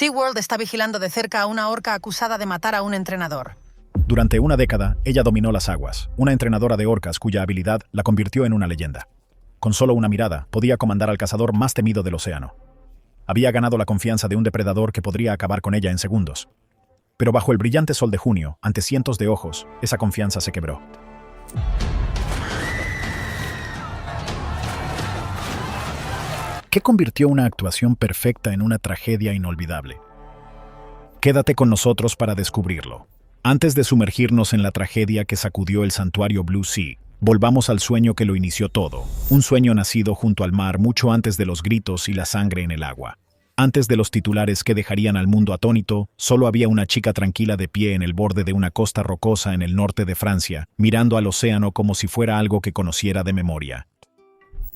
SeaWorld está vigilando de cerca a una orca acusada de matar a un entrenador. Durante una década, ella dominó las aguas, una entrenadora de orcas cuya habilidad la convirtió en una leyenda. Con solo una mirada, podía comandar al cazador más temido del océano. Había ganado la confianza de un depredador que podría acabar con ella en segundos. Pero bajo el brillante sol de junio, ante cientos de ojos, esa confianza se quebró. ¿Qué convirtió una actuación perfecta en una tragedia inolvidable? Quédate con nosotros para descubrirlo. Antes de sumergirnos en la tragedia que sacudió el santuario Blue Sea, volvamos al sueño que lo inició todo. Un sueño nacido junto al mar mucho antes de los gritos y la sangre en el agua. Antes de los titulares que dejarían al mundo atónito, solo había una chica tranquila de pie en el borde de una costa rocosa en el norte de Francia, mirando al océano como si fuera algo que conociera de memoria.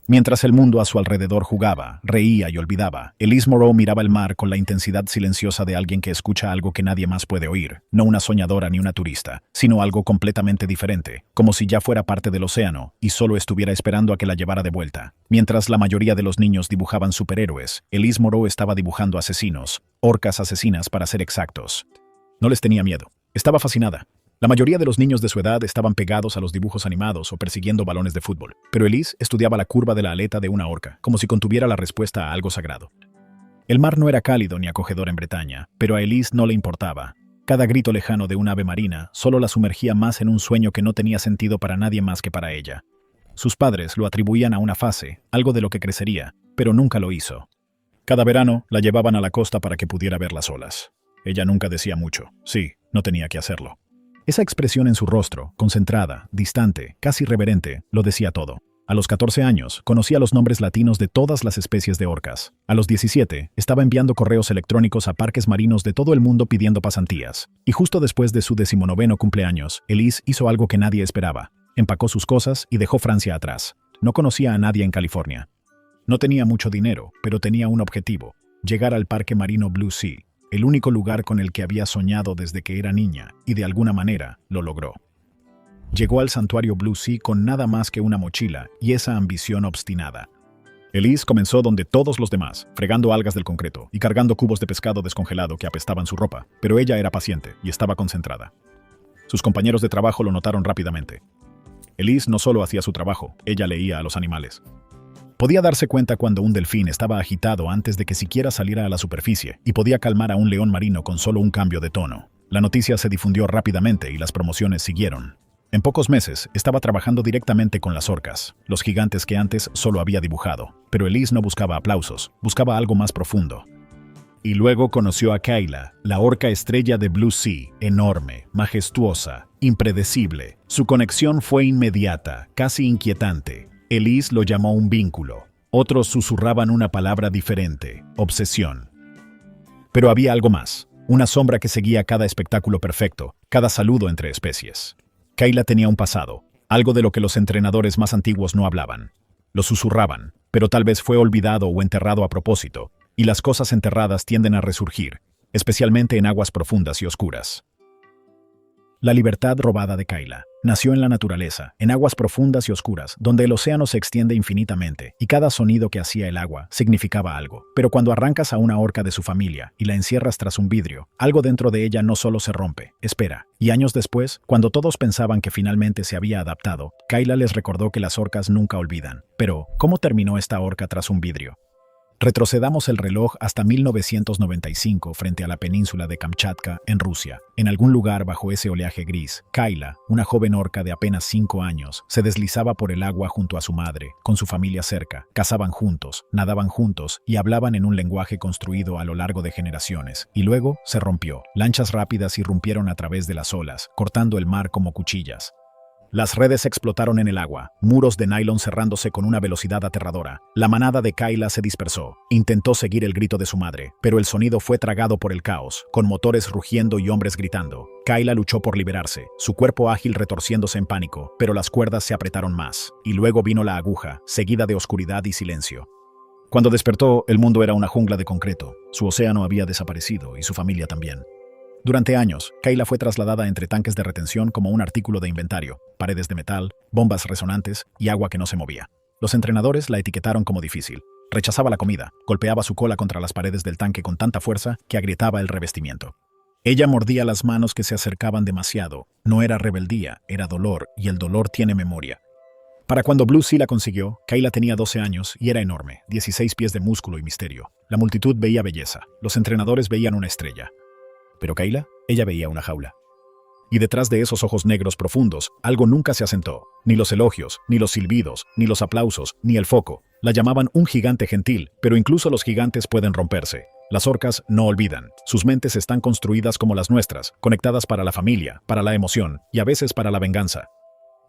Mientras el mundo a su alrededor jugaba, reía y olvidaba, Elise Moreau miraba el mar con la intensidad silenciosa de alguien que escucha algo que nadie más puede oír, no una soñadora ni una turista, sino algo completamente diferente, como si ya fuera parte del océano y solo estuviera esperando a que la llevara de vuelta. Mientras la mayoría de los niños dibujaban superhéroes, Elise Moreau estaba dibujando asesinos, orcas asesinas para ser exactos. No les tenía miedo, estaba fascinada. La mayoría de los niños de su edad estaban pegados a los dibujos animados o persiguiendo balones de fútbol, pero Elise estudiaba la curva de la aleta de una orca, como si contuviera la respuesta a algo sagrado. El mar no era cálido ni acogedor en Bretaña, pero a Elise no le importaba. Cada grito lejano de un ave marina solo la sumergía más en un sueño que no tenía sentido para nadie más que para ella. Sus padres lo atribuían a una fase, algo de lo que crecería, pero nunca lo hizo. Cada verano la llevaban a la costa para que pudiera ver las olas. Ella nunca decía mucho. Sí, no tenía que hacerlo. Esa expresión en su rostro, concentrada, distante, casi reverente, lo decía todo. A los 14 años, conocía los nombres latinos de todas las especies de orcas. A los 17, estaba enviando correos electrónicos a parques marinos de todo el mundo pidiendo pasantías. Y justo después de su 19º cumpleaños, Elise hizo algo que nadie esperaba. Empacó sus cosas y dejó Francia atrás. No conocía a nadie en California. No tenía mucho dinero, pero tenía un objetivo: llegar al parque marino Blue Sea. El único lugar con el que había soñado desde que era niña, y de alguna manera lo logró. Llegó al santuario Blue Sea con nada más que una mochila y esa ambición obstinada. Elise comenzó donde todos los demás, fregando algas del concreto y cargando cubos de pescado descongelado que apestaban su ropa, pero ella era paciente y estaba concentrada. Sus compañeros de trabajo lo notaron rápidamente. Elise no solo hacía su trabajo, ella leía a los animales. Podía darse cuenta cuando un delfín estaba agitado antes de que siquiera saliera a la superficie y podía calmar a un león marino con solo un cambio de tono. La noticia se difundió rápidamente y las promociones siguieron. En pocos meses estaba trabajando directamente con las orcas, los gigantes que antes solo había dibujado. Pero Elise no buscaba aplausos, buscaba algo más profundo. Y luego conoció a Kayla, la orca estrella de Blue Sea, enorme, majestuosa, impredecible. Su conexión fue inmediata, casi inquietante. Elise lo llamó un vínculo. Otros susurraban una palabra diferente: obsesión. Pero había algo más, una sombra que seguía cada espectáculo perfecto, cada saludo entre especies. Kayla tenía un pasado, algo de lo que los entrenadores más antiguos no hablaban. Lo susurraban, pero tal vez fue olvidado o enterrado a propósito, y las cosas enterradas tienden a resurgir, especialmente en aguas profundas y oscuras. La libertad robada de Kayla nació en la naturaleza, en aguas profundas y oscuras, donde el océano se extiende infinitamente, y cada sonido que hacía el agua significaba algo. Pero cuando arrancas a una orca de su familia y la encierras tras un vidrio, algo dentro de ella no solo se rompe, espera. Y años después, cuando todos pensaban que finalmente se había adaptado, Kayla les recordó que las orcas nunca olvidan. Pero, ¿cómo terminó esta orca tras un vidrio? Retrocedamos el reloj hasta 1995 frente a la península de Kamchatka, en Rusia. En algún lugar bajo ese oleaje gris, Kayla, una joven orca de apenas 5 años, se deslizaba por el agua junto a su madre, con su familia cerca. Cazaban juntos, nadaban juntos y hablaban en un lenguaje construido a lo largo de generaciones. Y luego se rompió. Lanchas rápidas irrumpieron a través de las olas, cortando el mar como cuchillas. Las redes explotaron en el agua, muros de nylon cerrándose con una velocidad aterradora. La manada de Kayla se dispersó. Intentó seguir el grito de su madre, pero el sonido fue tragado por el caos, con motores rugiendo y hombres gritando. Kayla luchó por liberarse, su cuerpo ágil retorciéndose en pánico, pero las cuerdas se apretaron más. Y luego vino la aguja, seguida de oscuridad y silencio. Cuando despertó, el mundo era una jungla de concreto. Su océano había desaparecido y su familia también. Durante años, Kayla fue trasladada entre tanques de retención como un artículo de inventario, paredes de metal, bombas resonantes y agua que no se movía. Los entrenadores la etiquetaron como difícil, Rechazaba la comida, golpeaba su cola contra las paredes del tanque con tanta fuerza que agrietaba el revestimiento. Ella mordía las manos que se acercaban demasiado. No era rebeldía, era dolor, y el dolor tiene memoria. Para cuando Blue Sea la consiguió, Kayla tenía 12 años y era enorme, 16 pies de músculo y misterio. La multitud veía belleza, los entrenadores veían una estrella. Pero Kayla, ella veía una jaula. Y detrás de esos ojos negros profundos, algo nunca se asentó. Ni los elogios, ni los silbidos, ni los aplausos, ni el foco. La llamaban un gigante gentil, pero incluso los gigantes pueden romperse. Las orcas no olvidan. Sus mentes están construidas como las nuestras, conectadas para la familia, para la emoción y a veces para la venganza.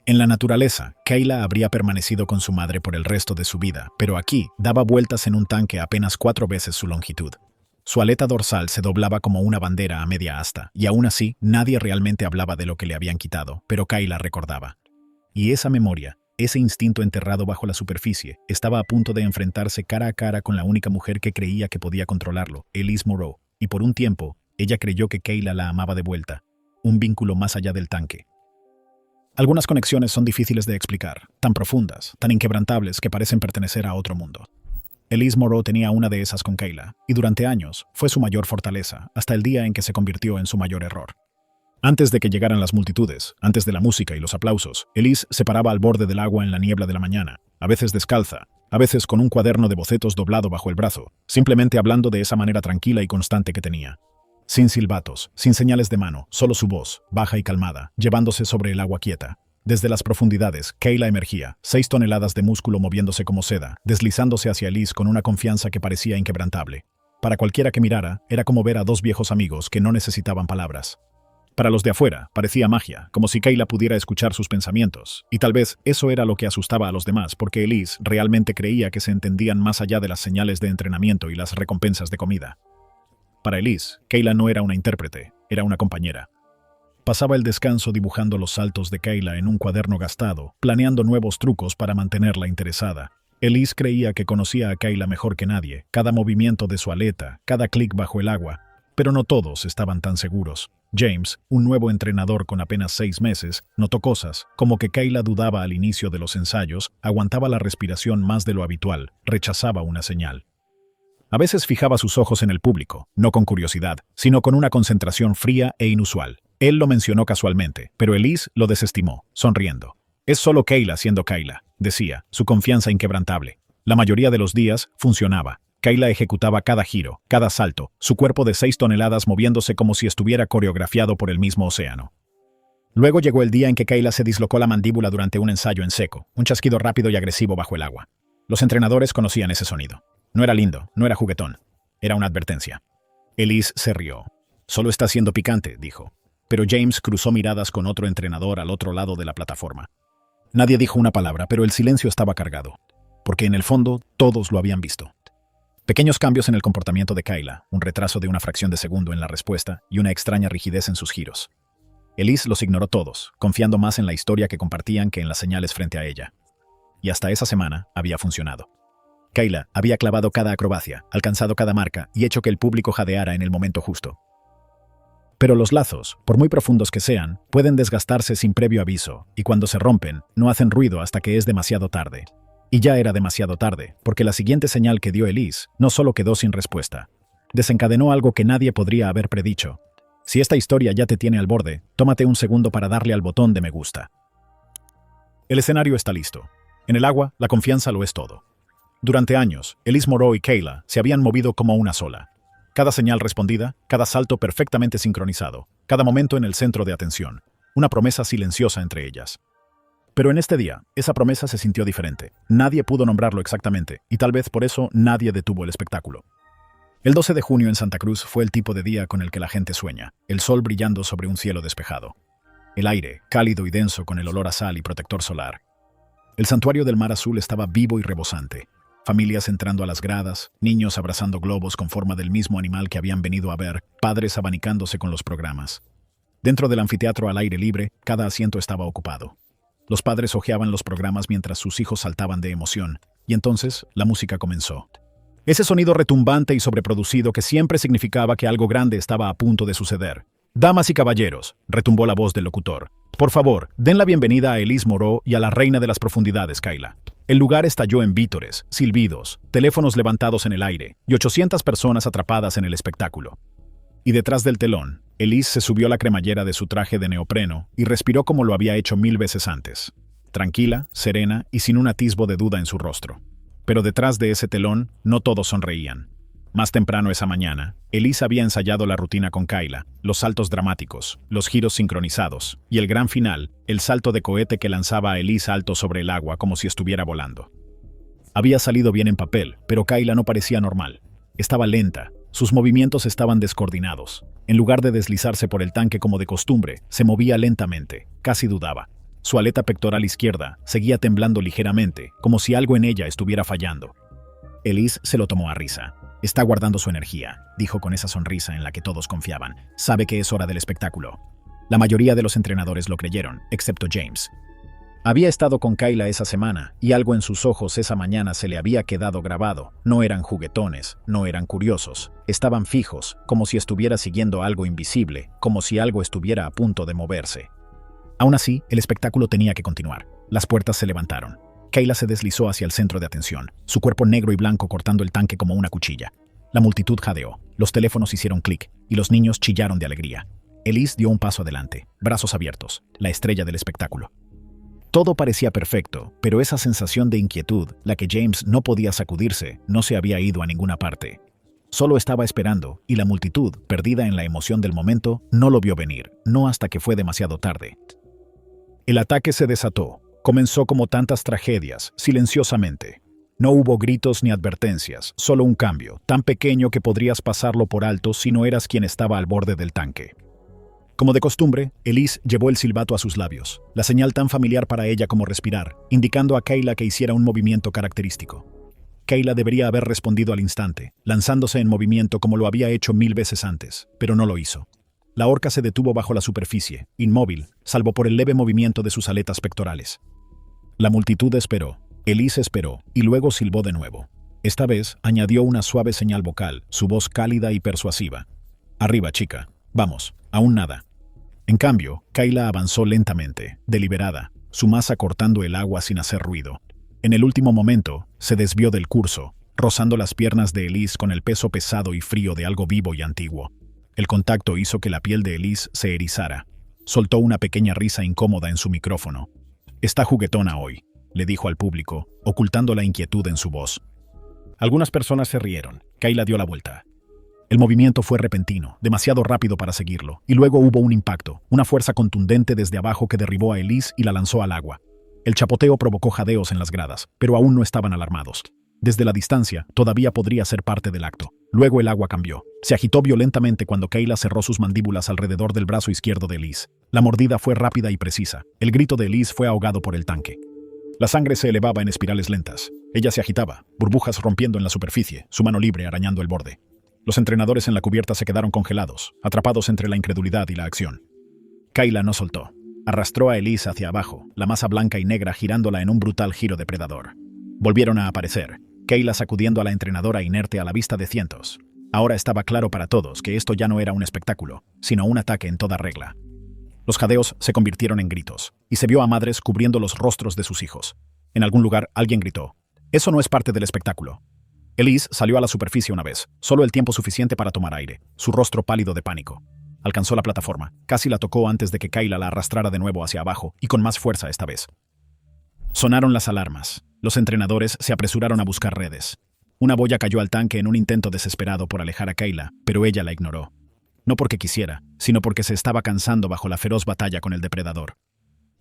En la naturaleza, Kayla habría permanecido con su madre por el resto de su vida, pero aquí daba vueltas en un tanque apenas 4 veces su longitud. Su aleta dorsal se doblaba como una bandera a media asta, y aún así nadie realmente hablaba de lo que le habían quitado, pero Kayla recordaba. Y esa memoria, ese instinto enterrado bajo la superficie, estaba a punto de enfrentarse cara a cara con la única mujer que creía que podía controlarlo, Elise Moreau, y por un tiempo, ella creyó que Kayla la amaba de vuelta, un vínculo más allá del tanque. Algunas conexiones son difíciles de explicar, tan profundas, tan inquebrantables que parecen pertenecer a otro mundo. Elise Moreau tenía una de esas con Kayla, y durante años fue su mayor fortaleza, hasta el día en que se convirtió en su mayor error. Antes de que llegaran las multitudes, antes de la música y los aplausos, Elise se paraba al borde del agua en la niebla de la mañana, a veces descalza, a veces con un cuaderno de bocetos doblado bajo el brazo, simplemente hablando de esa manera tranquila y constante que tenía. Sin silbatos, sin señales de mano, solo su voz, baja y calmada, llevándose sobre el agua quieta. Desde las profundidades, Kayla emergía, 6 toneladas de músculo moviéndose como seda, deslizándose hacia Elise con una confianza que parecía inquebrantable. Para cualquiera que mirara, era como ver a 2 viejos amigos que no necesitaban palabras. Para los de afuera, parecía magia, como si Kayla pudiera escuchar sus pensamientos, y tal vez eso era lo que asustaba a los demás, porque Elise realmente creía que se entendían más allá de las señales de entrenamiento y las recompensas de comida. Para Elise, Kayla no era una intérprete, era una compañera. Pasaba el descanso dibujando los saltos de Kayla en un cuaderno gastado, planeando nuevos trucos para mantenerla interesada. Elise creía que conocía a Kayla mejor que nadie, cada movimiento de su aleta, cada clic bajo el agua, pero no todos estaban tan seguros. James, un nuevo entrenador con apenas 6 meses, notó cosas, como que Kayla dudaba al inicio de los ensayos, aguantaba la respiración más de lo habitual, rechazaba una señal. A veces fijaba sus ojos en el público, no con curiosidad, sino con una concentración fría e inusual. Él lo mencionó casualmente, pero Elise lo desestimó, sonriendo. Es solo Kayla siendo Kayla, decía, su confianza inquebrantable. La mayoría de los días funcionaba. Kayla ejecutaba cada giro, cada salto, su cuerpo de 6 toneladas moviéndose como si estuviera coreografiado por el mismo océano. Luego llegó el día en que Kayla se dislocó la mandíbula durante un ensayo en seco, un chasquido rápido y agresivo bajo el agua. Los entrenadores conocían ese sonido. No era lindo, no era juguetón. Era una advertencia. Elise se rió. Solo está siendo picante, dijo. Pero James cruzó miradas con otro entrenador al otro lado de la plataforma. Nadie dijo una palabra, pero el silencio estaba cargado, porque en el fondo todos lo habían visto. Pequeños cambios en el comportamiento de Kayla, un retraso de una fracción de segundo en la respuesta y una extraña rigidez en sus giros. Elise los ignoró todos, confiando más en la historia que compartían que en las señales frente a ella. Y hasta esa semana había funcionado. Kayla había clavado cada acrobacia, alcanzado cada marca y hecho que el público jadeara en el momento justo. Pero los lazos, por muy profundos que sean, pueden desgastarse sin previo aviso, y cuando se rompen, no hacen ruido hasta que es demasiado tarde. Y ya era demasiado tarde, porque la siguiente señal que dio Elise no solo quedó sin respuesta, desencadenó algo que nadie podría haber predicho. Si esta historia ya te tiene al borde, tómate un segundo para darle al botón de me gusta. El escenario está listo. En el agua, la confianza lo es todo. Durante años, Elise Moreau y Kayla se habían movido como una sola. Cada señal respondida, cada salto perfectamente sincronizado, cada momento en el centro de atención, una promesa silenciosa entre ellas. Pero en este día, esa promesa se sintió diferente. Nadie pudo nombrarlo exactamente, y tal vez por eso nadie detuvo el espectáculo. El 12 de junio en Santa Cruz fue el tipo de día con el que la gente sueña, el sol brillando sobre un cielo despejado. El aire, cálido y denso con el olor a sal y protector solar. El santuario del Mar Azul estaba vivo y rebosante. Familias entrando a las gradas, niños abrazando globos con forma del mismo animal que habían venido a ver, padres abanicándose con los programas. Dentro del anfiteatro al aire libre, cada asiento estaba ocupado. Los padres hojeaban los programas mientras sus hijos saltaban de emoción, y entonces la música comenzó. Ese sonido retumbante y sobreproducido que siempre significaba que algo grande estaba a punto de suceder. Damas y caballeros, retumbó la voz del locutor. Por favor, den la bienvenida a Elise Moreau y a la reina de las profundidades, Kayla. El lugar estalló en vítores, silbidos, teléfonos levantados en el aire y 800 personas atrapadas en el espectáculo. Y detrás del telón, Elise se subió la cremallera de su traje de neopreno y respiró como lo había hecho 1000 veces antes. Tranquila, serena y sin un atisbo de duda en su rostro. Pero detrás de ese telón, no todos sonreían. Más temprano esa mañana, Elise había ensayado la rutina con Kayla, los saltos dramáticos, los giros sincronizados, y el gran final, el salto de cohete que lanzaba a Elise alto sobre el agua como si estuviera volando. Había salido bien en papel, pero Kayla no parecía normal. Estaba lenta, sus movimientos estaban descoordinados. En lugar de deslizarse por el tanque como de costumbre, se movía lentamente, casi dudaba. Su aleta pectoral izquierda seguía temblando ligeramente, como si algo en ella estuviera fallando. Elise se lo tomó a risa. Está guardando su energía, dijo con esa sonrisa en la que todos confiaban. Sabe que es hora del espectáculo. La mayoría de los entrenadores lo creyeron, excepto James. Había estado con Kayla esa semana, y algo en sus ojos esa mañana se le había quedado grabado. No eran juguetones, no eran curiosos. Estaban fijos, como si estuviera siguiendo algo invisible, como si algo estuviera a punto de moverse. Aún así, el espectáculo tenía que continuar. Las puertas se levantaron. Kayla se deslizó hacia el centro de atención, su cuerpo negro y blanco cortando el tanque como una cuchilla. La multitud jadeó, los teléfonos hicieron clic y los niños chillaron de alegría. Elise dio un paso adelante, brazos abiertos, la estrella del espectáculo. Todo parecía perfecto, pero esa sensación de inquietud, la que James no podía sacudirse, no se había ido a ninguna parte. Solo estaba esperando, y la multitud, perdida en la emoción del momento, no lo vio venir, no hasta que fue demasiado tarde. El ataque se desató. Comenzó como tantas tragedias, silenciosamente. No hubo gritos ni advertencias, solo un cambio, tan pequeño que podrías pasarlo por alto si no eras quien estaba al borde del tanque. Como de costumbre, Elise llevó el silbato a sus labios, la señal tan familiar para ella como respirar, indicando a Kayla que hiciera un movimiento característico. Kayla debería haber respondido al instante, lanzándose en movimiento como lo había hecho 1000 veces antes, pero no lo hizo. La orca se detuvo bajo la superficie, inmóvil, salvo por el leve movimiento de sus aletas pectorales. La multitud esperó, Elise esperó, y luego silbó de nuevo. Esta vez añadió una suave señal vocal, su voz cálida y persuasiva. «Arriba, chica. Vamos. Aún nada». En cambio, Kayla avanzó lentamente, deliberada, su masa cortando el agua sin hacer ruido. En el último momento, se desvió del curso, rozando las piernas de Elise con el peso pesado y frío de algo vivo y antiguo. El contacto hizo que la piel de Elise se erizara. Soltó una pequeña risa incómoda en su micrófono. «Está juguetona hoy», le dijo al público, ocultando la inquietud en su voz. Algunas personas se rieron. Kayla dio la vuelta. El movimiento fue repentino, demasiado rápido para seguirlo, y luego hubo un impacto, una fuerza contundente desde abajo que derribó a Elise y la lanzó al agua. El chapoteo provocó jadeos en las gradas, pero aún no estaban alarmados. Desde la distancia, todavía podría ser parte del acto. Luego el agua cambió. Se agitó violentamente cuando Kayla cerró sus mandíbulas alrededor del brazo izquierdo de Elise. La mordida fue rápida y precisa. El grito de Elise fue ahogado por el tanque. La sangre se elevaba en espirales lentas. Ella se agitaba, burbujas rompiendo en la superficie, su mano libre arañando el borde. Los entrenadores en la cubierta se quedaron congelados, atrapados entre la incredulidad y la acción. Kayla no soltó. Arrastró a Elise hacia abajo, la masa blanca y negra girándola en un brutal giro depredador. Volvieron a aparecer, Kayla sacudiendo a la entrenadora inerte a la vista de cientos. Ahora estaba claro para todos que esto ya no era un espectáculo, sino un ataque en toda regla. Los jadeos se convirtieron en gritos, y se vio a madres cubriendo los rostros de sus hijos. En algún lugar alguien gritó: «Eso no es parte del espectáculo». Elise salió a la superficie una vez, solo el tiempo suficiente para tomar aire, su rostro pálido de pánico. Alcanzó la plataforma, casi la tocó antes de que Kayla la arrastrara de nuevo hacia abajo, y con más fuerza esta vez. Sonaron las alarmas. Los entrenadores se apresuraron a buscar redes. Una boya cayó al tanque en un intento desesperado por alejar a Kayla, pero ella la ignoró. No porque quisiera, sino porque se estaba cansando bajo la feroz batalla con el depredador.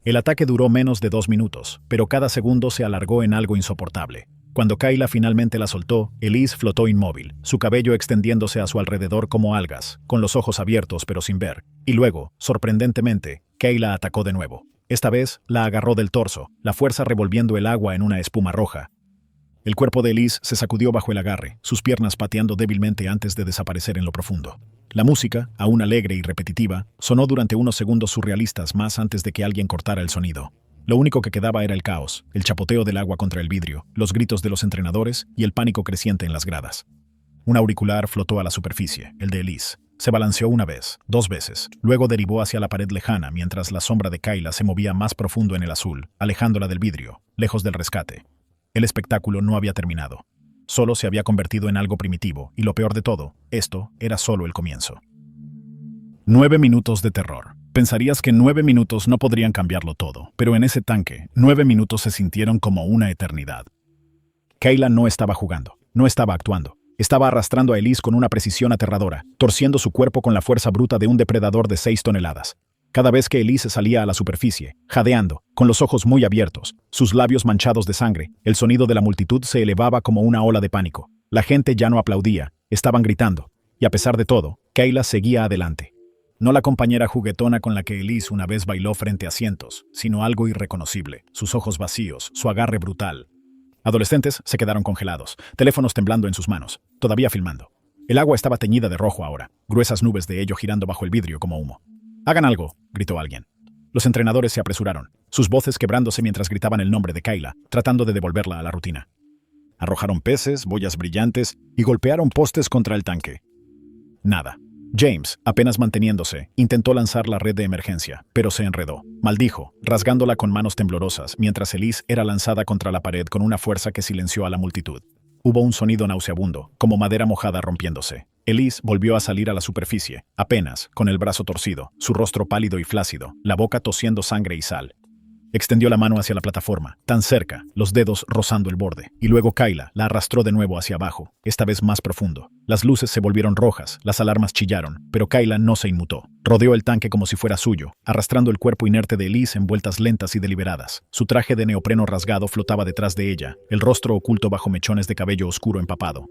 El ataque duró menos de 2 minutos, pero cada segundo se alargó en algo insoportable. Cuando Kayla finalmente la soltó, Elise flotó inmóvil, su cabello extendiéndose a su alrededor como algas, con los ojos abiertos pero sin ver. Y luego, sorprendentemente, Kayla atacó de nuevo. Esta vez, la agarró del torso, la fuerza revolviendo el agua en una espuma roja. El cuerpo de Elise se sacudió bajo el agarre, sus piernas pateando débilmente antes de desaparecer en lo profundo. La música, aún alegre y repetitiva, sonó durante unos segundos surrealistas más antes de que alguien cortara el sonido. Lo único que quedaba era el caos, el chapoteo del agua contra el vidrio, los gritos de los entrenadores y el pánico creciente en las gradas. Un auricular flotó a la superficie, el de Elise. Se balanceó una vez, 2 veces, luego derivó hacia la pared lejana mientras la sombra de Kayla se movía más profundo en el azul, alejándola del vidrio, lejos del rescate. El espectáculo no había terminado. Solo se había convertido en algo primitivo, y lo peor de todo, esto era solo el comienzo. 9 minutos de terror. Pensarías que 9 minutos no podrían cambiarlo todo, pero en ese tanque, 9 minutos se sintieron como una eternidad. Kayla no estaba jugando, no estaba actuando. Estaba arrastrando a Elise con una precisión aterradora, torciendo su cuerpo con la fuerza bruta de un depredador de 6 toneladas. Cada vez que Elise salía a la superficie, jadeando, con los ojos muy abiertos, sus labios manchados de sangre, el sonido de la multitud se elevaba como una ola de pánico. La gente ya no aplaudía, estaban gritando. Y a pesar de todo, Kayla seguía adelante. No la compañera juguetona con la que Elise una vez bailó frente a cientos, sino algo irreconocible, sus ojos vacíos, su agarre brutal. Adolescentes se quedaron congelados, teléfonos temblando en sus manos, todavía filmando. El agua estaba teñida de rojo ahora, gruesas nubes de ello girando bajo el vidrio como humo. «¡Hagan algo!», gritó alguien. Los entrenadores se apresuraron, sus voces quebrándose mientras gritaban el nombre de Kayla, tratando de devolverla a la rutina. Arrojaron peces, boyas brillantes y golpearon postes contra el tanque. Nada. James, apenas manteniéndose, intentó lanzar la red de emergencia, pero se enredó. Maldijo, rasgándola con manos temblorosas, mientras Elise era lanzada contra la pared con una fuerza que silenció a la multitud. Hubo un sonido nauseabundo, como madera mojada rompiéndose. Elise volvió a salir a la superficie, apenas, con el brazo torcido, su rostro pálido y flácido, la boca tosiendo sangre y sal. Extendió la mano hacia la plataforma, tan cerca, los dedos rozando el borde, y luego Kayla la arrastró de nuevo hacia abajo, esta vez más profundo. Las luces se volvieron rojas, las alarmas chillaron, pero Kayla no se inmutó. Rodeó el tanque como si fuera suyo, arrastrando el cuerpo inerte de Elise en vueltas lentas y deliberadas. Su traje de neopreno rasgado flotaba detrás de ella, el rostro oculto bajo mechones de cabello oscuro empapado.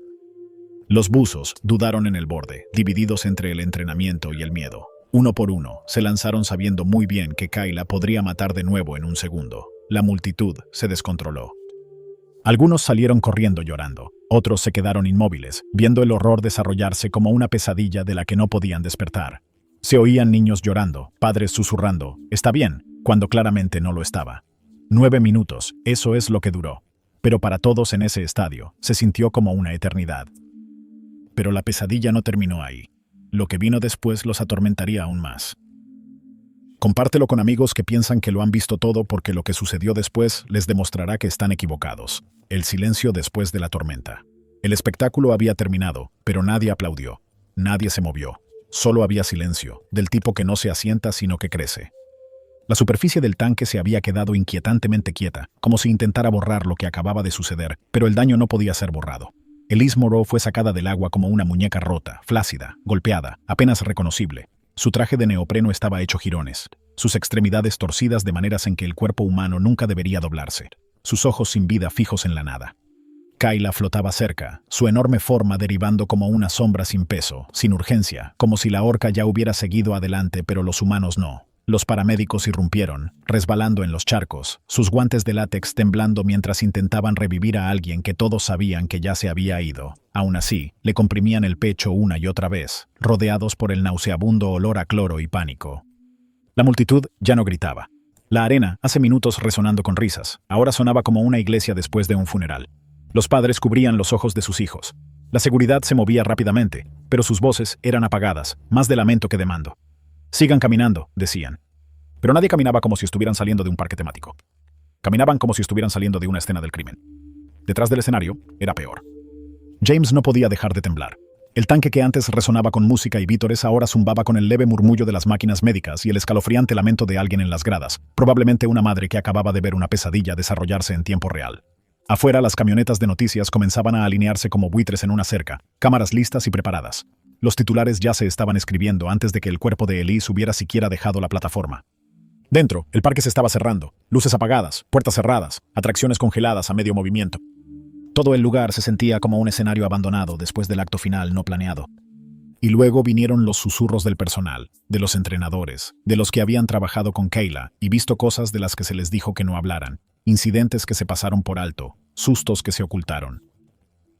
Los buzos dudaron en el borde, divididos entre el entrenamiento y el miedo. Uno por uno, se lanzaron sabiendo muy bien que Kayla podría matar de nuevo en un segundo. La multitud se descontroló. Algunos salieron corriendo llorando, otros se quedaron inmóviles, viendo el horror desarrollarse como una pesadilla de la que no podían despertar. Se oían niños llorando, padres susurrando, «está bien», cuando claramente no lo estaba. 9 minutos, eso es lo que duró. Pero para todos en ese estadio, se sintió como una eternidad. Pero la pesadilla no terminó ahí. Lo que vino después los atormentaría aún más. Compártelo con amigos que piensan que lo han visto todo porque lo que sucedió después les demostrará que están equivocados. El silencio después de la tormenta. El espectáculo había terminado, pero nadie aplaudió. Nadie se movió. Solo había silencio, del tipo que no se asienta sino que crece. La superficie del tanque se había quedado inquietantemente quieta, como si intentara borrar lo que acababa de suceder, pero el daño no podía ser borrado. Elise Moreau fue sacada del agua como una muñeca rota, flácida, golpeada, apenas reconocible. Su traje de neopreno estaba hecho jirones, sus extremidades torcidas de maneras en que el cuerpo humano nunca debería doblarse, sus ojos sin vida fijos en la nada. Kayla flotaba cerca, su enorme forma derivando como una sombra sin peso, sin urgencia, como si la horca ya hubiera seguido adelante pero los humanos no. Los paramédicos irrumpieron, resbalando en los charcos, sus guantes de látex temblando mientras intentaban revivir a alguien que todos sabían que ya se había ido. Aún así, le comprimían el pecho una y otra vez, rodeados por el nauseabundo olor a cloro y pánico. La multitud ya no gritaba. La arena, hace minutos resonando con risas, ahora sonaba como una iglesia después de un funeral. Los padres cubrían los ojos de sus hijos. La seguridad se movía rápidamente, pero sus voces eran apagadas, más de lamento que de mando. «Sigan caminando», decían. Pero nadie caminaba como si estuvieran saliendo de un parque temático. Caminaban como si estuvieran saliendo de una escena del crimen. Detrás del escenario era peor. James no podía dejar de temblar. El tanque que antes resonaba con música y vítores ahora zumbaba con el leve murmullo de las máquinas médicas y el escalofriante lamento de alguien en las gradas, probablemente una madre que acababa de ver una pesadilla desarrollarse en tiempo real. Afuera, las camionetas de noticias comenzaban a alinearse como buitres en una cerca, cámaras listas y preparadas. Los titulares ya se estaban escribiendo antes de que el cuerpo de Elise hubiera siquiera dejado la plataforma. Dentro, el parque se estaba cerrando, luces apagadas, puertas cerradas, atracciones congeladas a medio movimiento. Todo el lugar se sentía como un escenario abandonado después del acto final no planeado. Y luego vinieron los susurros del personal, de los entrenadores, de los que habían trabajado con Kayla y visto cosas de las que se les dijo que no hablaran, incidentes que se pasaron por alto, sustos que se ocultaron.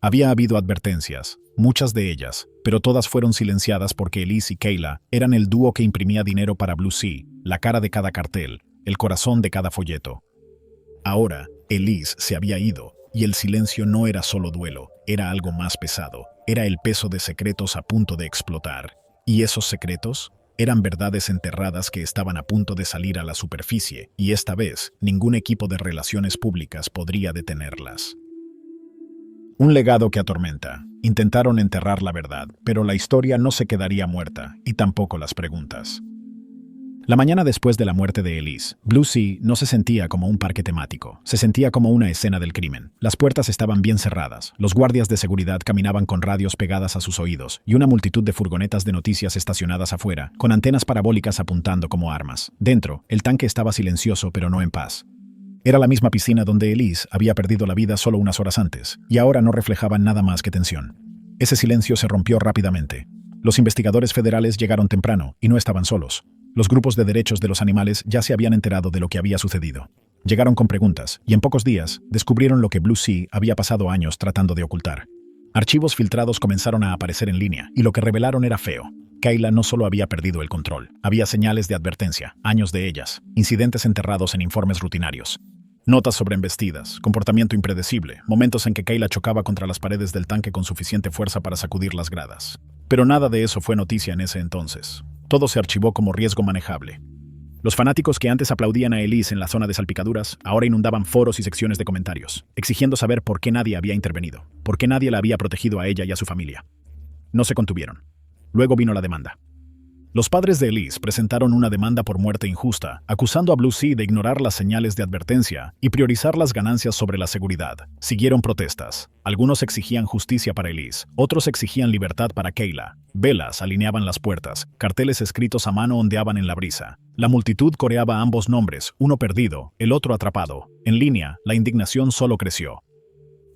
Había habido advertencias, muchas de ellas, pero todas fueron silenciadas porque Elise y Kayla eran el dúo que imprimía dinero para Blue Sea, la cara de cada cartel, el corazón de cada folleto. Ahora, Elise se había ido, y el silencio no era solo duelo, era algo más pesado, era el peso de secretos a punto de explotar. ¿Y esos secretos? Eran verdades enterradas que estaban a punto de salir a la superficie, y esta vez ningún equipo de relaciones públicas podría detenerlas. Un legado que atormenta. Intentaron enterrar la verdad, pero la historia no se quedaría muerta, y tampoco las preguntas. La mañana después de la muerte de Elise, Blue Sea no se sentía como un parque temático, se sentía como una escena del crimen. Las puertas estaban bien cerradas, los guardias de seguridad caminaban con radios pegadas a sus oídos, y una multitud de furgonetas de noticias estacionadas afuera, con antenas parabólicas apuntando como armas. Dentro, el tanque estaba silencioso pero no en paz. Era la misma piscina donde Elise había perdido la vida solo unas horas antes, y ahora no reflejaba nada más que tensión. Ese silencio se rompió rápidamente. Los investigadores federales llegaron temprano, y no estaban solos. Los grupos de derechos de los animales ya se habían enterado de lo que había sucedido. Llegaron con preguntas, y en pocos días descubrieron lo que Blue Sea había pasado años tratando de ocultar. Archivos filtrados comenzaron a aparecer en línea, y lo que revelaron era feo. Kayla no solo había perdido el control, había señales de advertencia, años de ellas, incidentes enterrados en informes rutinarios. Notas sobre embestidas, comportamiento impredecible, momentos en que Kayla chocaba contra las paredes del tanque con suficiente fuerza para sacudir las gradas. Pero nada de eso fue noticia en ese entonces. Todo se archivó como riesgo manejable. Los fanáticos que antes aplaudían a Elise en la zona de salpicaduras ahora inundaban foros y secciones de comentarios, exigiendo saber por qué nadie había intervenido, por qué nadie la había protegido a ella y a su familia. No se contuvieron. Luego vino la demanda. Los padres de Elise presentaron una demanda por muerte injusta, acusando a Blue Sea de ignorar las señales de advertencia y priorizar las ganancias sobre la seguridad. Siguieron protestas. Algunos exigían justicia para Elise, otros exigían libertad para Kayla. Velas alineaban las puertas, carteles escritos a mano ondeaban en la brisa. La multitud coreaba ambos nombres, uno perdido, el otro atrapado. En línea, la indignación solo creció.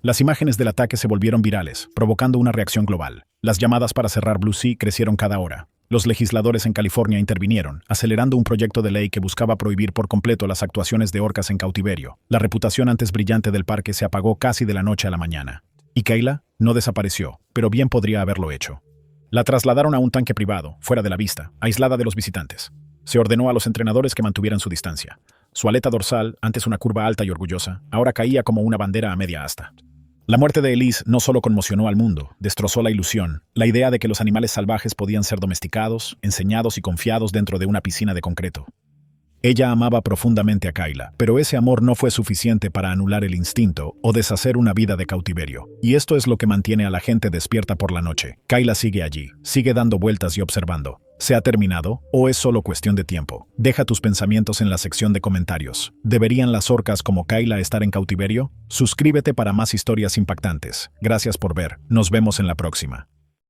Las imágenes del ataque se volvieron virales, provocando una reacción global. Las llamadas para cerrar Blue Sea crecieron cada hora. Los legisladores en California intervinieron, acelerando un proyecto de ley que buscaba prohibir por completo las actuaciones de orcas en cautiverio. La reputación antes brillante del parque se apagó casi de la noche a la mañana. Y Kayla no desapareció, pero bien podría haberlo hecho. La trasladaron a un tanque privado, fuera de la vista, aislada de los visitantes. Se ordenó a los entrenadores que mantuvieran su distancia. Su aleta dorsal, antes una curva alta y orgullosa, ahora caía como una bandera a media asta. La muerte de Elise no solo conmocionó al mundo, destrozó la ilusión, la idea de que los animales salvajes podían ser domesticados, enseñados y confiados dentro de una piscina de concreto. Ella amaba profundamente a Kayla, pero ese amor no fue suficiente para anular el instinto o deshacer una vida de cautiverio. Y esto es lo que mantiene a la gente despierta por la noche. Kayla sigue allí, sigue dando vueltas y observando. ¿Se ha terminado o es solo cuestión de tiempo? Deja tus pensamientos en la sección de comentarios. ¿Deberían las orcas como Kayla estar en cautiverio? Suscríbete para más historias impactantes. Gracias por ver. Nos vemos en la próxima.